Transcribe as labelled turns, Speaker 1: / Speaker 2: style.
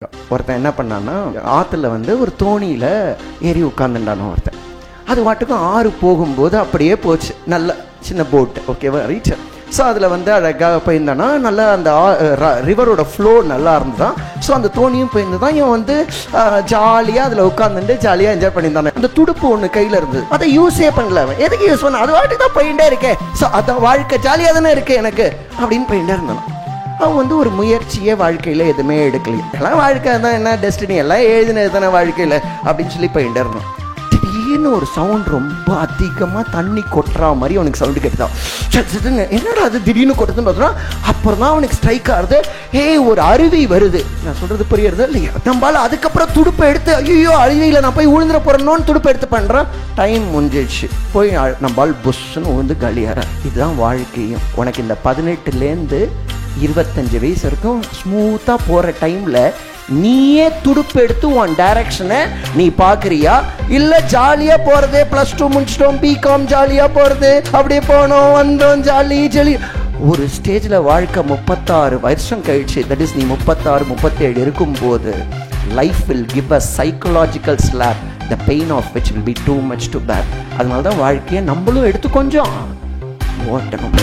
Speaker 1: ஒருத்தன் என்ன பண்ணான்னா, ஆற்றுல ஒரு தோணியில் ஏறி உட்காந்துட்டானோ ஒருத்தன். அது வாட்டுக்கும் ஆறு போகும்போது அப்படியே போச்சு. நல்ல சின்ன போட்டு, ஓகேவா, ரீச். ஸோ அதில் அழகாக போயிருந்தானா, நல்லா அந்த ரிவரோட ஃப்ளோ நல்லா இருந்துதான். ஸோ அந்த தோணியும் போயிருந்து தான் இவன் ஜாலியாக அதில் உட்காந்துட்டு ஜாலியாக என்ஜாய் பண்ணியிருந்தானே. அந்த துடுப்பு ஒன்று கையில் இருந்தது, அதை யூஸே பண்ணல. அவன் எதுக்கு யூஸ் பண்ண, அது வாட்டுக்கு தான் போயிட்டே இருக்கேன். ஸோ அதான் வாழ்க்கை ஜாலியாக தானே இருக்கு எனக்கு அப்படின்னு போயிட்டே இருந்தான். அவன் ஒரு முயற்சியே வாழ்க்கையில் எதுவுமே எடுக்கலையே. எல்லாம் வாழ்க்கை தான், என்ன டெஸ்டினி, எல்லாம் எழுதினது தானே வாழ்க்கையில் அப்படின்னு சொல்லி போயிட்டே இருந்தான். திடீர்னு ஒரு சவுண்ட், ரொம்ப அதிகமாக தண்ணி கொட்டுறா மாதிரி அவனுக்கு சவுண்டு கேட்டுதான். என்னடா அது திடீர்னு கொட்டுதுன்னு பார்த்தோன்னா, அப்புறம் தான் அவனுக்கு ஸ்ட்ரைக் ஆகுது. ஒரு அருவி வருது. நான் சொல்றது புரியுறது இல்லையா? நம்மளால அதுக்கப்புறம் துடுப்பை எடுத்து, ஐயோ அருவியில் நான் போய் விழுந்துட போறேன்னு துடுப்பை எடுத்து பண்றான். டைம் முடிஞ்சிடுச்சு. போய் நம்மளால் புஷ்ன்னு விழுந்து கலியார. இதுதான் வாழ்க்கையும். உனக்கு இந்த 18லேருந்து 25 வயசு வரைக்கும் ஸ்மூத்தாக போகிற டைமில் நீயே துடுப்பு எடுத்து உன் டைரக்ஷனை நீ பார்க்குறியா, இல்லை ஜாலியாக போகிறது, +2 முடிச்சிட்டோம், பிகாம் ஜாலியாக போகிறது, அப்படியே போனோம் வந்தோம் ஜாலி ஜாலி. ஒரு ஸ்டேஜில் வாழ்க்கை 36 வருஷம் கழிச்சு, தட் இஸ் நீ 36, 37 இருக்கும்போது, life will give a psychological slap, the pain of which will be too much to bad. அதனால தான் வாழ்க்கையை நம்மளும் எடுத்து கொஞ்சம் ஓட்டணும்.